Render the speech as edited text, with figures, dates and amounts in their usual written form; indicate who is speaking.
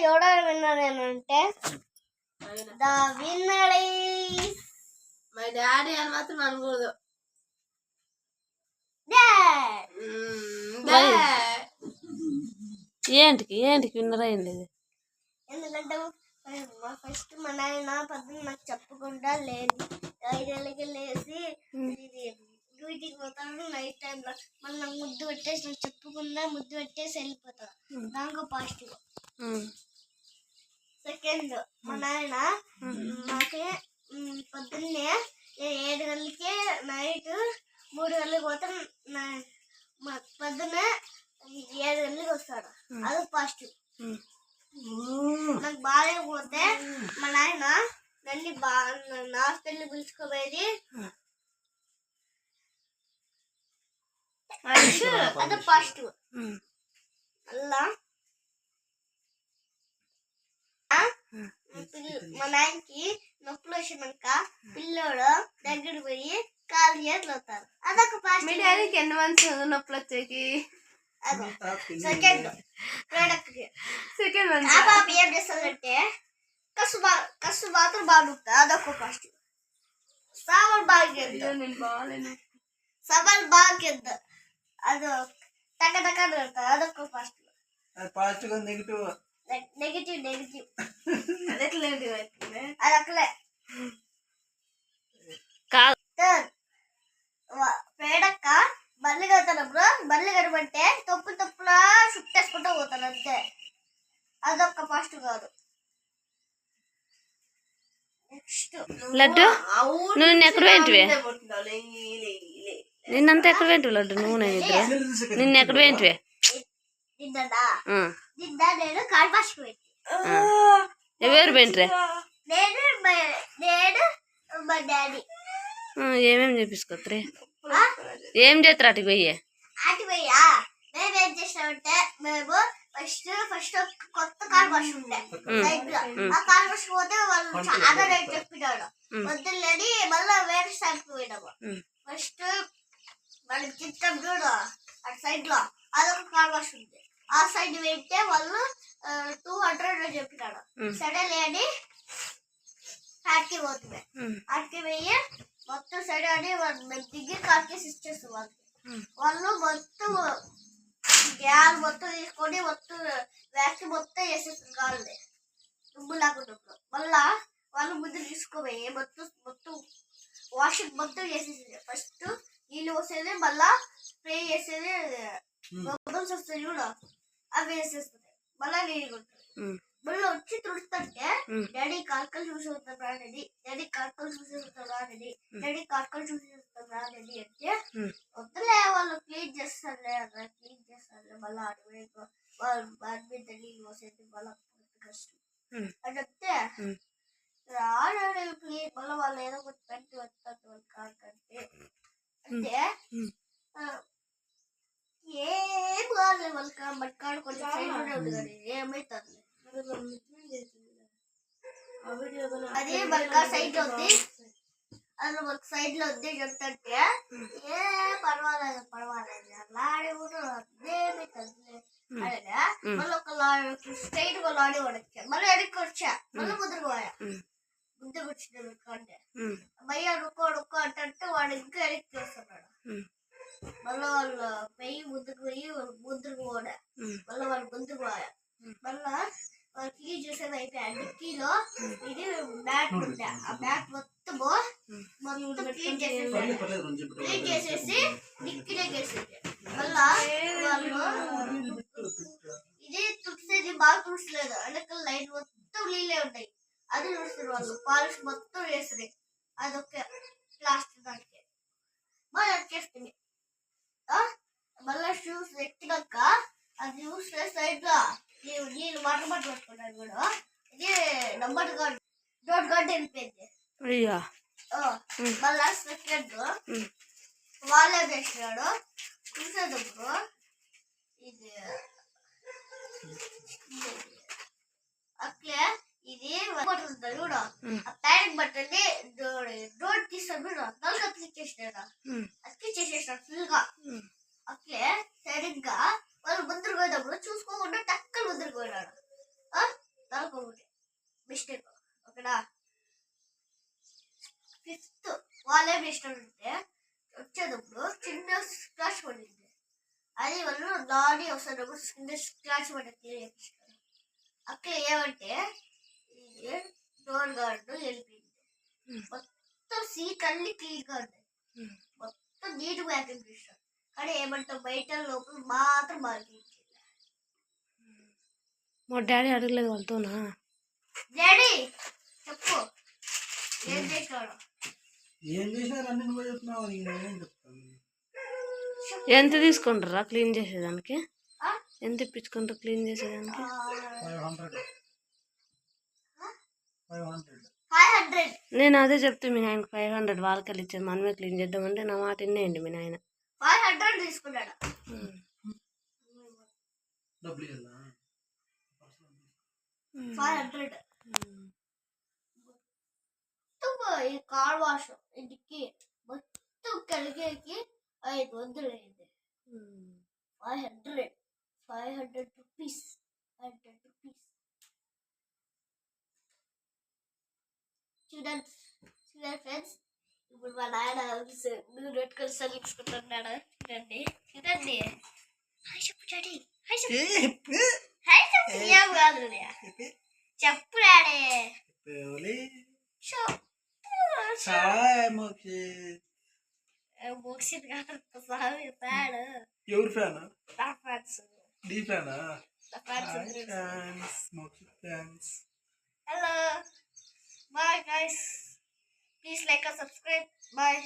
Speaker 1: ఎవడో విన్నర్ ఏంటంటే the winner is
Speaker 2: my daddy అని మాత్రం అనకూడదు.
Speaker 3: ఏంటికి విన్నర్ అయింది?
Speaker 1: ఎందుకంటే ఫస్ట్ మా నాయన పొద్దున్న నాకు చెప్పకుండా లేదు 5 ఏళ్ళకి లేచి డ్యూటీకి పోతాడు. నైట్ టైంలో మళ్ళీ నాకు ముద్దు పెట్టేసి నాకు చెప్పకుండా ముద్దు పెట్టేసి వెళ్ళిపోతాడు. దాంట్లో పాజిటివ్. సెకండ్ మా నాయన మాకే పొద్దున్నే 7 గంటలకి నైట్ 3 గంటలకు పోతే పొద్దున్నే 7 గంటలకు వస్తాడు. అది పాజిటివ్. నాకు బాగాలేకపోతే మా నాయన నన్ను హాస్పిటల్ పిలుచుకోపోయేది. అది పాజిటివ్. అలా మా నాయనకి నొప్పులు వచ్చినాక పిల్లోడు దగ్గర పోయి కాలు చేతులు అవుతారు. అదొక పాజిటివ్.
Speaker 2: ఎన్ని మంత్స్ నొప్పులు వచ్చాకి?
Speaker 1: సెకండ్ ఏం చేస్తుందంటే కసు మాత్రం బాగా నొప్పుతుంది. అదొక పాజిటివ్. సామాన్ బాగా కింద అది టక టక నడుతుంది. అదొక పాజిటివ్. నెగిటివ్ అది అక్కలే. పేడక్క బల్లి కడతానప్పుడు బల్లి కడమంటే తప్పులా చుట్టేసుకుంటూ పోతాను అంతే. అదొక పాజిటివ్ కాదు. నెక్స్ట్
Speaker 3: లడ్డు నువ్వు ఎక్కడ పోయింటివే? నిన్నంతా ఎక్కడ పోయింటివి లడ్డు? నువ్వు నిన్న ఎక్కడ పోయింటివే?
Speaker 1: నిన్న నేను కాళపాషకు పెట్టి.
Speaker 3: ఎవరు పోయింట్రే?
Speaker 1: నేను మా డాడీ.
Speaker 3: ఏమేమి చేపించుకోత్రే? ఏం చేస్తారు అటు పోయ్యా?
Speaker 1: మేమేం చేసినామంటే మేము ఫస్ట్ కొత్త కార్ వాష్ ఉండే సైడ్ లో. ఆ కార్ వాష్ పోతే వాళ్ళు చాలా రేట్ చెప్పినాడు. వద్దులేని మళ్ళీ వేరే సైడ్ పోయినాము. ఫస్ట్ మనం చిత్తం చూడు అటు సైడ్ లో అదొక కార్ వాష్ ఉంది. ఆ సైడ్ వెళ్తే వాళ్ళు 200 చెప్పినాడు. సరే లేని ఆడికి పోతుంది. ఆడికి పోయి మొత్తం సరే అని దిగి కార్కేసి ఇచ్చేస్తాం వాళ్ళకి. వాళ్ళు మొత్తం గ్యాస్ మొత్తం తీసుకొని మొత్తం వ్యాక్సి మొత్తం వేసేస్తారు కాళ్ళని దుమ్ము లేకుండా. మళ్ళా వాళ్ళు ముందు తీసుకోపోయి మొత్తం వాషింగ్ మొత్తం చేసేసేది. ఫస్ట్ నీళ్ళు పోసేది, మళ్ళా స్ప్రే చేసేది, బబుల్స్ వస్తాయి చూడ అవి వేసేస్తుంది. మళ్ళా నీళ్ళు కొడుతుంది. మళ్ళీ వచ్చి తుడుస్తుంటే డాడీ కార్కలు చూసేస్తాం రానని, డాడీ కార్కలు చూసేస్తాం రానని, డాడీ కార్కలు చూసేస్తాం రానని అంటే వద్దులే వాళ్ళు క్లీన్ చేస్తారులే మళ్ళీ అటు వాడి మీద నీళ్ళు పోసేది మళ్ళీ కష్టం అని చెప్తే రాడు క్లీన్. మళ్ళీ వాళ్ళు ఏదో ఒకటి పెట్టి వస్తారు వాళ్ళు కార్కంటే అంటే ఏం కాదు వాళ్ళకి. బట్ కాడు కొంచెం సైడ్ ఉంది కానీ ఏమైతుంది అది బల్కా సైడ్ ఉంది. అది మనకు సైడ్ లో ఉంది చెప్తుంటే ఏ పర్వాలేదు అలా ఆడేమైతుంది అదే. మళ్ళీ ఒక స్ట్రైట్ గా లాడీ పడొచ్చా. మళ్ళీ వెనక్కి వచ్చా. మళ్ళీ ముద్రకు పోయా. ముద్రకు వచ్చిన అంటే భయ్యా రుక్కో అంటే వాడు ఇంకా వెనక్కి వస్తున్నాడు. మళ్ళీ వాళ్ళు పోయి ముద్దుకు పోడా. మళ్ళీ వాళ్ళు ముందుకు పోయా. మళ్ళా కీ చూసేది అయిపోయా. డిక్కీలో ఇది బ్యాట్ ఉండే. ఆ బ్యాట్ మొత్తం క్లీన్ చేసేసి డిక్కీలోకి వేసేది. మళ్ళా వాళ్ళు ఇది తుడిసేది బాగా తుడిచలేదు. వెనకాల లైట్ మొత్తం నీళ్ళే ఉంటాయి. అది తుడుస్తారు వాళ్ళు. పాలిష్ మొత్తం వేస్తుంది. అదొక ప్లాస్టిక్ దానికి మళ్ళీ వచ్చేస్తుంది. మళ్ళా షూస్ ఎక్కినాక అది చూస్తే సైడ్ లో నీళ్ళు వాటర్ బాటిల్ పట్టుకుంటాను కూడా. ఇది డోర్ గార్డ్ వెళ్ళిపోయింది. మళ్ళా సెకండ్ వాళ్ళే వేసినాడు. చూసేటప్పుడు ఇది అట్లే ఇది పట్టుకుంటాడు కూడా. ఆ ప్యానిక్ బట్టని రోడ్ తీస్తాడు కూడా. నలుగు అతికిచ్చేసినాడు ఫుల్ గా. అట్లే సరిగ్గా వాళ్ళు ముందరు పోయేటప్పుడు చూసుకోకుండా టక్కలు ముందరు పోయినాడు. ఏం చేసినాడంటే వచ్చేటప్పుడు చిన్న స్క్రాచ్ పడింది. అది వాళ్ళు లారీ వస్తున్నప్పుడు చిన్న స్క్రాచ్ పడింది క్లియర్ చేపిస్తారు. అక్కడ ఏమంటే డోర్ గార్డు వెళ్ళిపోయింది. మొత్తం సీట్ అన్ని క్లీన్గా ఉన్నాయి, మొత్తం నీట్గా వ్యాక్యూమ్ చేస్తారు. కానీ ఏమంటాం బయట లోపల మాత్రం బాగా
Speaker 3: మా డాడీ అడగలేదు వాళ్ళతోనా?
Speaker 1: డాడీ చెప్పు ఏం చేసినాడు?
Speaker 4: ఏం చేసినారు అన్ని నువ్వు చెప్తున్నావు, నేనేం చెప్తాను.
Speaker 3: ఎంత తీసుకుంటారా క్లీన్ చేసేదానికి?
Speaker 1: ఆ?
Speaker 3: ఎంత ఇప్పించుకుంటారు క్లీన్ చేసేదానికి?
Speaker 4: 500.
Speaker 1: 500.
Speaker 3: నేను అదే చెప్తే మీ నాయనకి 500 వాళ్ళకి ఇచ్చేది, మనమే క్లీన్ చేద్దామంటే నా మాట వినేయండి మీ నాయన.
Speaker 1: 500 తీసుకున్నాడు.
Speaker 4: డబ్బులు ఇవ్వాలా?
Speaker 1: 500. ఈ కార్ వాష్ ఇంటికి మొత్తం కలిగేకి 500 అయింది. 500 రూపీస్. 500 రూపీస్. చూడండి ఫ్రెండ్స్, ఇప్పుడు మా నాయన నువ్వు రెడ్ కలర్ సర్లు తీసుకుంటున్నాడు. చూడండి చూడండి. హాయ్ చెప్పు డాడీ. హాయ్ చెప్పు. హాయ్ చెప్పు. ఏం కాదు చెప్పు డాడీ. మోక్షిత్ కాదు సామి ఫ్యాన్.
Speaker 4: ఎవరు ఫ్యాన్?
Speaker 1: నా ఫ్యాన్స్.
Speaker 4: డి ఫ్యానా?
Speaker 1: Hello. Bye guys. Please like and subscribe. Bye.